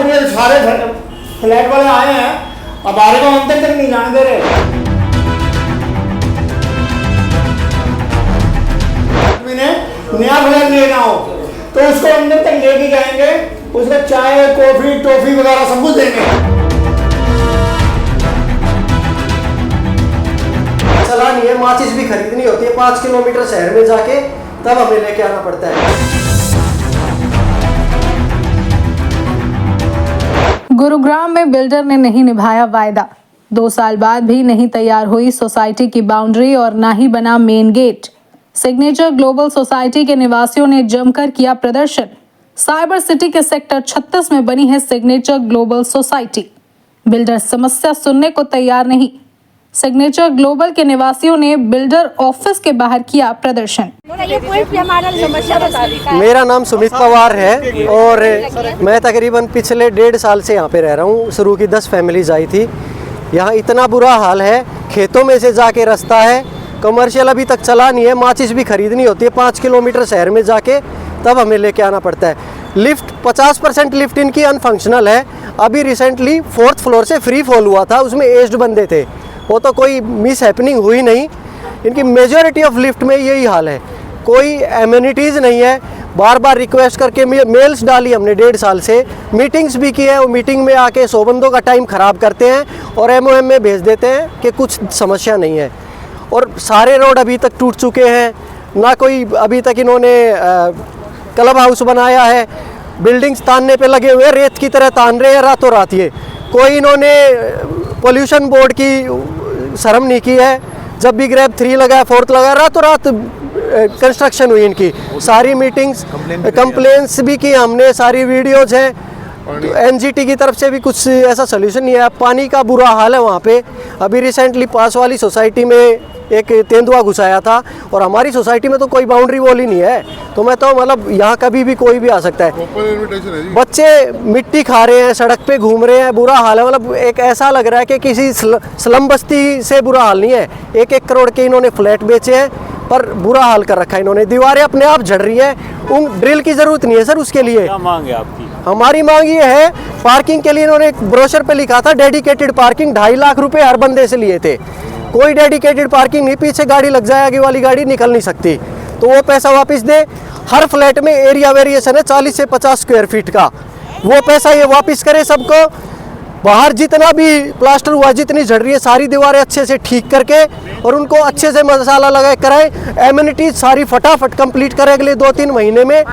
अब ये सारे फ्लैट वाले आए हैं, अब हमारे को अंदर तक नहीं जाने दे रहे। मैंने नया फ्लैट लेना हो तो उसको अंदर तक लेके जाएंगे, उसमें चाय कॉफी टॉफी वगैरह सब कुछ देंगे। चला नहीं है, माचिस भी खरीदनी होती है 5 किलोमीटर शहर में जाके, तब हमें लेके आना पड़ता है। गुरुग्राम में बिल्डर ने नहीं निभाया वायदा, 2 साल बाद भी नहीं तैयार हुई सोसाइटी की बाउंड्री और ना ही बना main gate. Signature Global society के निवासियों ने जमकर किया प्रदर्शन। साइबर सिटी के सेक्टर 36 में बनी है सिग्नेचर ग्लोबल सोसाइटी। बिल्डर समस्या सुनने को तैयार नहीं। सिग्नेचर ग्लोबल के निवासियों ने बिल्डर ऑफिस के बाहर किया प्रदर्शन। मेरा नाम सुमित पवार है और मैं तकरीबन पिछले 1.5 साल से यहाँ पे रह रहा हूँ। शुरू की 10 फैमिलीज आई थी। यहाँ इतना बुरा हाल है, खेतों में से जाके रास्ता है, कमर्शियल अभी तक चला नहीं है, माचिस भी खरीदनी होती है 5 किलोमीटर शहर में जाके, तब हमें लेके आना पड़ता है। लिफ्ट 50% लिफ्ट इनकी अनफंक्शनल है। अभी रिसेंटली 4th फ्लोर से फ्री फॉल हुआ था, उसमें एज्ड बंदे थे, वो तो कोई मिस हैपनिंग हुई नहीं। इनकी मेजॉरिटी ऑफ लिफ्ट में यही हाल है, कोई एम्यूनिटीज़ नहीं है। बार बार रिक्वेस्ट करके मेल्स डाली हमने 1.5 साल से, मीटिंग्स भी की है। वो मीटिंग में आके 100 बंदों का टाइम ख़राब करते हैं और MOM में भेज देते हैं कि कुछ समस्या नहीं है। और सारे रोड अभी तक टूट चुके हैं, ना कोई अभी तक इन्होंने क्लब हाउस बनाया है। बिल्डिंग्स तानने पे लगे हुए, रेत की तरह तान रहे हैं रातों रात। ये कोई इन्होंने पोल्यूशन बोर्ड की शर्म नहीं की है। जब भी ग्रैब 3 लगा, 4th लगा, रातों रात कंस्ट्रक्शन हुई इनकी। सारी मीटिंग्स कंप्लेंट्स भी की हमने, सारी वीडियोज हैं। तो NGT की तरफ से भी कुछ ऐसा सोल्यूशन नहीं है। पानी का बुरा हाल है वहाँ पे। अभी रिसेंटली पास वाली सोसाइटी में एक तेंदुआ घुसाया था और हमारी सोसाइटी में तो कोई बाउंड्री वॉल ही नहीं है। तो मैं तो मतलब यहाँ कभी भी कोई भी आ सकता है। बच्चे मिट्टी खा रहे हैं, सड़क पे घूम रहे हैं, बुरा हाल है। मतलब एक ऐसा लग रहा है कि किसी स्लम बस्ती से बुरा हाल नहीं है। 1-1 करोड़ के इन्होंने फ्लैट बेचे हैं, पर बुरा हाल कर रखा है इन्होंने। दीवारें अपने आप झड़ रही है। ड्रिल की जरूरत नहीं है सर उसके लिए। क्या मांग है आपकी? हमारी मांग ये है, पार्किंग के लिए इन्होंने एक ब्रोशर पे लिखा था डेडिकेटेड पार्किंग, 2.5 लाख रुपए हर बंदे से लिए थे। कोई डेडिकेटेड पार्किंग नहीं, पीछे गाड़ी लग जाए, आगे वाली गाड़ी निकल नहीं सकती। तो वो पैसा वापस दे। हर फ्लैट में एरिया वेरिएशन है 40 से 50 स्क्वायर फीट का, वो पैसा ये वापस करे सबको। बाहर जितना भी प्लास्टर हुआ, जितनी झड़ रही है, सारी दीवारें अच्छे से ठीक करके और उनको अच्छे से मसाला लगा कराए। एम्यूनिटीज सारी फटाफट कंप्लीट करें अगले 2-3 महीने में।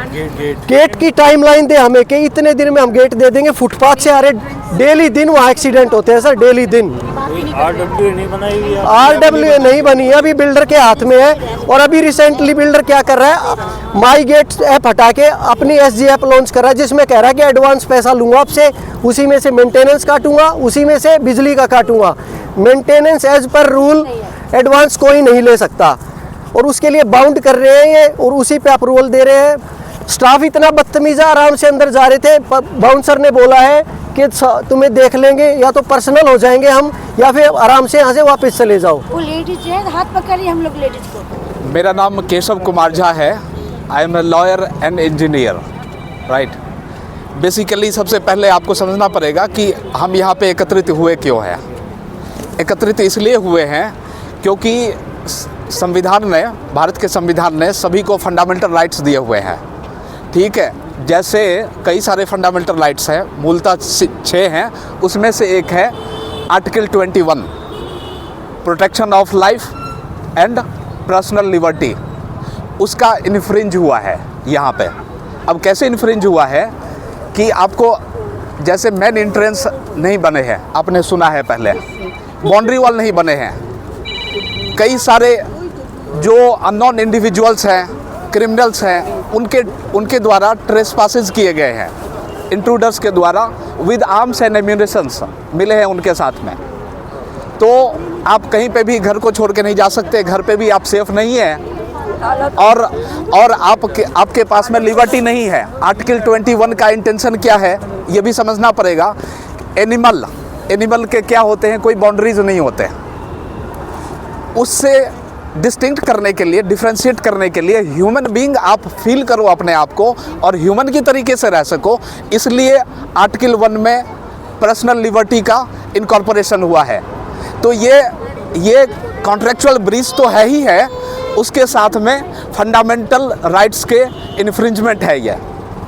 गेट की टाइमलाइन दे हमें कि इतने दिन में हम गेट दे देंगे। फुटपाथ से आ रहे डेली दिन वहाँ एक्सीडेंट होते हैं सर, डेली दिन। RWA नहीं बनाई हुई है? RWA नहीं बनी है, अभी बिल्डर के हाथ में है। और अभी रिसेंटली बिल्डर क्या कर रहा है, माई गेट ऐप हटा के अपनी SG ऐप लॉन्च कर रहा है, जिसमें कह रहा है कि एडवांस पैसा लूंगा आपसे, उसी में से मेंटेनेंस काटूंगा, उसी में से बिजली का काटूंगा। Maintenance as per rule advance कोई नहीं ले सकता और उसके लिए बाउंड कर रहे हैं ये, और उसी पे अप्रूवल दे रहे हैं। स्टाफ इतना बदतमीज है, आराम से अंदर जा रहे थे। बाउंसर ने बोला है कि तुम्हें देख लेंगे, या तो पर्सनल हो जाएंगे हम, या फिर आराम से यहाँ से वापस चले जाओ। वो लेडीज है, हाथ पकड़िए हम लोग लेडीज को। मेरा नाम केशव कुमार झा है। I am a lawyer and engineer, right. Basically सबसे पहले आपको समझना पड़ेगा कि हम यहाँ पे एकत्रित हुए क्यों हैं। एकत्रित इसलिए हुए हैं क्योंकि संविधान ने, भारत के संविधान ने सभी को फंडामेंटल राइट्स दिए हुए हैं, ठीक है। जैसे कई सारे फंडामेंटल राइट्स हैं, मूलतः 6 हैं, उसमें से एक है article 21, protection of life and personal liberty. उसका इन्फ्रिंज हुआ है यहाँ पे। अब कैसे इन्फ्रिंज हुआ है कि आपको जैसे मेन एंट्रेंस नहीं बने हैं, आपने सुना है पहले, बाउंड्री वॉल नहीं बने हैं। कई सारे जो अननोन इंडिविजुअल्स हैं, क्रिमिनल्स हैं, उनके द्वारा ट्रेसपासेस किए गए हैं, इंट्रूडर्स के द्वारा विद आर्म्स एंड एम्यूनिशंस मिले हैं उनके साथ में। तो आप कहीं पे भी घर को छोड़ के नहीं जा सकते, घर पे भी आप सेफ नहीं हैं, और आपके पास में लिबर्टी नहीं है। आर्टिकल 21 का इंटेंशन क्या है ये भी समझना पड़ेगा। एनिमल के क्या होते हैं, कोई बाउंड्रीज नहीं होते। उससे डिस्टिंक्ट करने के लिए, डिफ्रेंशिएट करने के लिए, ह्यूमन बीइंग आप फील करो अपने आप को और ह्यूमन की तरीके से रह सको, इसलिए आर्टिकल 1 में पर्सनल लिबर्टी का इनकॉर्पोरेशन हुआ है। तो ये कॉन्ट्रेक्चुअल ब्रीच तो है ही है, उसके साथ में फंडामेंटल राइट्स के इन्फ्रिंजमेंट है ये,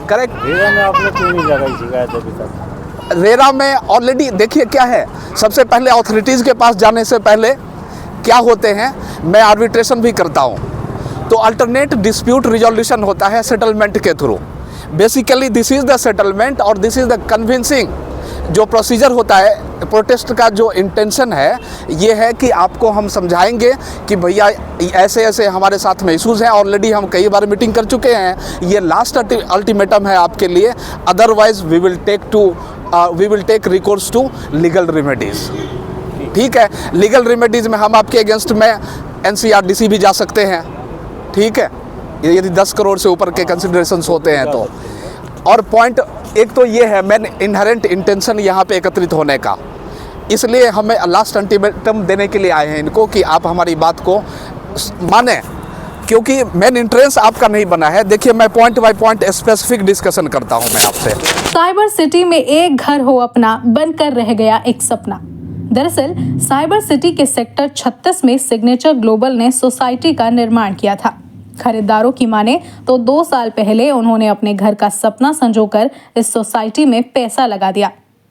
करेक्ट। रेरा में आपने क्यों नहीं लगाई शिकायत अभी तक? रेरा में ऑलरेडी देखिए क्या है, सबसे पहले अथॉरिटीज़ के पास जाने से पहले क्या होते हैं, मैं आर्बिट्रेशन भी करता हूँ, तो अल्टरनेट डिस्प्यूट रिजोल्यूशन होता है सेटलमेंट के through. Basically this is the settlement और दिस इज़ द कन्विंसिंग जो प्रोसीजर होता है। प्रोटेस्ट का जो इंटेंशन है ये है कि आपको हम समझाएंगे कि भैया ऐसे ऐसे हमारे साथ में इशूज़ हैं, ऑलरेडी हम कई बार मीटिंग कर चुके हैं, ये लास्ट अल्टीमेटम है आपके लिए, otherwise we will take recourse to legal remedies. ठीक है, लीगल रेमेडीज़ में हम आपके अगेंस्ट में NCRDC भी जा सकते हैं, ठीक है, यदि 10 करोड़ से ऊपर के कंसिडरेशंस होते हैं तो। और पॉइंट एक तो ये है मेन इनहेरेंट इंटेंशन यहाँ पे एकत्रित होने का, इसलिए हमें लास्ट अल्टीमेटम देने के लिए आए हैं इनको कि आप हमारी बात को माने, क्योंकि मेन इंटरेस्ट आपका नहीं बना है। देखिए मैं point by point specific discussion करता हूँ मैं आपसे। साइबर सिटी में एक घर हो अपना बनकर रह गया एक सपना। दरअसल साइबर सिटी के सेक्टर 36 में सिग्नेचर ग्लोबल ने सोसाइटी का निर्माण किया था। खरीदारों की माने तो 2 साल पहले उन्होंने अपने घर का सपना संजोकर इस सोसाइटी में पैसा लगा दिया।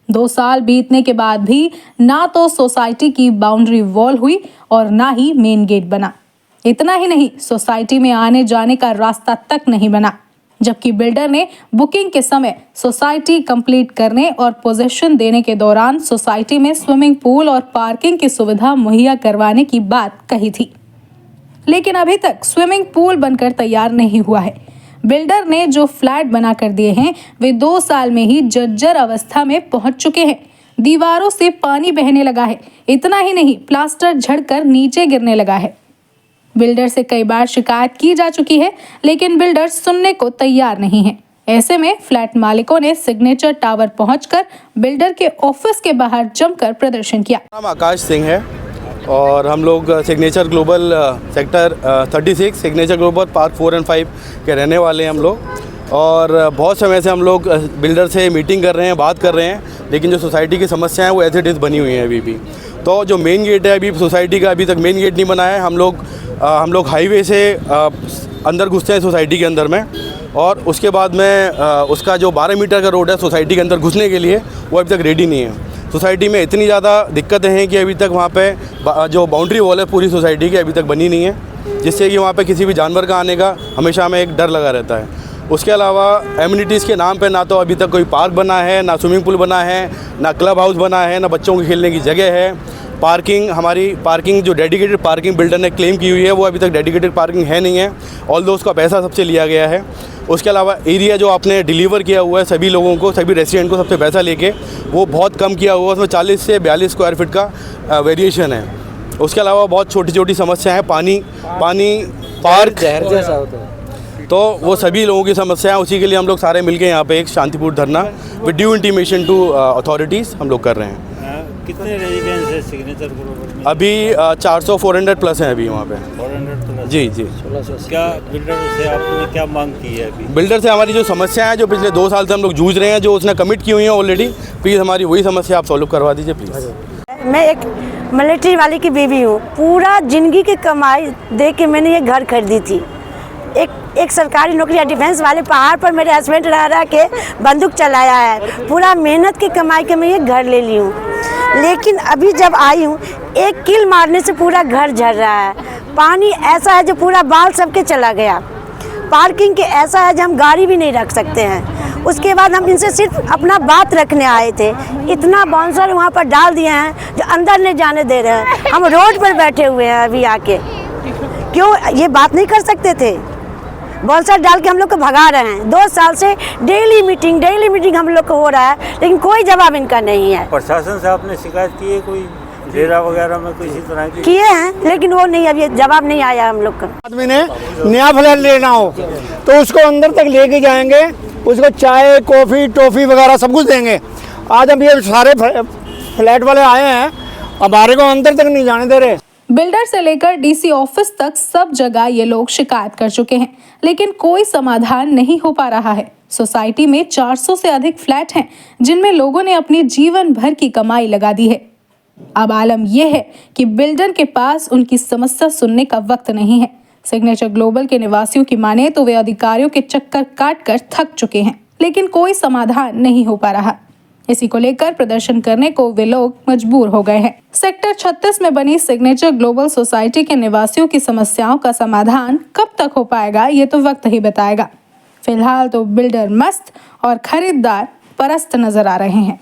2 साल बीतने के बाद भी ना तो सोसाइटी की बाउंड्री वॉल हुई और ना ही मेन गेट बना। इतना ही नहीं, सोसाइटी में आने जाने का रास्ता तक नहीं बना, जबकि बिल्डर ने बुकिंग के समय सोसाइटी कंप्लीट करने और पोजीशन देने के दौरान सोसाइटी में स्विमिंग पूल और पार्किंग की सुविधा मुहैया करवाने की बात कही थी। लेकिन अभी तक स्विमिंग पूल बनकर तैयार नहीं हुआ है। बिल्डर ने जो फ्लैट बना कर दिए हैं वे 2 साल में ही जर्जर अवस्था में पहुंच चुके हैं। दीवारों से पानी बहने लगा है। इतना ही नहीं, प्लास्टर झड़कर नीचे गिरने लगा है। बिल्डर से कई बार शिकायत की जा चुकी है, लेकिन बिल्डर सुनने को तैयार नहीं है। ऐसे में फ्लैट मालिकों ने सिग्नेचर टावर पहुंचकर बिल्डर के ऑफिस के बाहर जमकर प्रदर्शन किया। नाम आकाश सिंह है और हम लोग signature global sector 36 signature global park 4 और 5 के रहने वाले हैं हम लोग। और बहुत समय से हम लोग बिल्डर से मीटिंग कर रहे हैं, बात कर रहे हैं, लेकिन जो सोसाइटी की समस्या है वो एज इट इज़ बनी हुई है अभी भी। तो जो मेन गेट है अभी सोसाइटी का, अभी तक मेन गेट नहीं बना है। हम लोग हाईवे से अंदर घुसते हैं सोसाइटी के अंदर में, और उसके बाद में उसका जो 12 मीटर का रोड है सोसाइटी के अंदर घुसने के लिए वो अभी तक रेडी नहीं है। सोसाइटी में इतनी ज़्यादा दिक्कतें हैं कि अभी तक वहाँ पे जो बाउंड्री वॉल है पूरी सोसाइटी की अभी तक बनी नहीं है, जिससे कि वहाँ पे किसी भी जानवर का आने का हमेशा हमें एक डर लगा रहता है। उसके अलावा एमिनिटीज़ के नाम पे ना तो अभी तक कोई पार्क बना है, ना स्विमिंग पूल बना है, ना क्लब हाउस बना है, ना बच्चों के खेलने की जगह है। हमारी पार्किंग जो डेडिकेटेड पार्किंग बिल्डर ने क्लेम की हुई है वो अभी तक डेडिकेटेड पार्किंग है नहीं है, ऑल्दो उसका पैसा सबसे लिया गया है। उसके अलावा एरिया जो आपने डिलीवर किया हुआ है सभी लोगों को, सभी रेसिडेंट को सबसे पैसा लेके, वो बहुत कम किया हुआ है, उसमें 40 से 42 स्क्वायर फीट का वेरिएशन है। उसके अलावा बहुत छोटी छोटी समस्या है, पानी पार्क जहर जैसा होता है, तो वो सभी लोगों की समस्या है। उसी के लिए हम लोग सारे मिलके यहाँ पे एक शांतिपूर्ण धरना with due intimation to authorities हम लोग कर रहे हैं। कितने रेजिडेंस है सिग्नेचर ग्लोबल में? अभी 400-400 प्लस हैं अभी वहाँ पे। 400 प्लस? जी। क्या बिल्डर से आपने क्या मांग की है अभी? बिल्डर से हमारी जो समस्या है, जो पिछले 2 साल से हम लोग जूझ रहे हैं, जो उसने कमिट की हुई है ऑलरेडी, प्लीज़ हमारी वही समस्या आप सॉल्व करवा दीजिए प्लीज़। मैं एक मिलिट्री वाले की बीवी हूँ। पूरा जिंदगी की कमाई दे के मैंने ये घर खरीदी थी। एक सरकारी नौकरी या डिफेंस वाले पहाड़ पर मेरे हस्बैंड रह के बंदूक चलाया है। पूरा मेहनत की कमाई के मैं ये घर ले ली हूँ, लेकिन अभी जब आई हूँ 1 कील मारने से पूरा घर झड़ रहा है। पानी ऐसा है जो पूरा बाल सबके चला गया। पार्किंग के ऐसा है जो हम गाड़ी भी नहीं रख सकते हैं। उसके बाद हम इनसे सिर्फ अपना बात रखने आए थे, इतना बाउंसर वहाँ पर डाल दिए हैं जो अंदर नहीं जाने दे रहे हैं। हम रोड पर बैठे हुए हैं अभी आके। क्यों ये बात नहीं कर सकते थे? बाउंसर डाल के हम लोग को भगा रहे हैं। 2 साल से डेली मीटिंग हम लोग को हो रहा है, लेकिन कोई जवाब इनका नहीं है। प्रशासन से आपने शिकायत की है कोई डेरा वगैरह में कोई इसी तरह की? किए हैं, लेकिन वो नहीं, अभी जवाब नहीं आया हम लोग का। आदमी ने नया फ्लैट लेना हो तो उसको अंदर तक लेके जाएंगे, उसको चाय कॉफ़ी टॉफ़ी वगैरह सब कुछ देंगे। आज अब ये सारे फ्लैट वाले आए हैं, हमारे को अंदर तक नहीं जाने दे रहे। बिल्डर से लेकर डीसी ऑफिस तक सब जगह ये लोग शिकायत कर चुके हैं, लेकिन कोई समाधान नहीं हो पा रहा है। सोसाइटी में 400 से अधिक फ्लैट हैं, जिनमें लोगों ने अपनी जीवन भर की कमाई लगा दी है। अब आलम यह है कि बिल्डर के पास उनकी समस्या सुनने का वक्त नहीं है। सिग्नेचर ग्लोबल के निवासियों की माने तो वे अधिकारियों के चक्कर काटकर थक चुके हैं, लेकिन कोई समाधान नहीं हो पा रहा। इसी को लेकर प्रदर्शन करने को वे लोग मजबूर हो गए हैं। सेक्टर 36 में बनी सिग्नेचर ग्लोबल सोसाइटी के निवासियों की समस्याओं का समाधान कब तक हो पाएगा, ये तो वक्त ही बताएगा। फिलहाल तो बिल्डर मस्त और खरीदार परस्त नजर आ रहे हैं।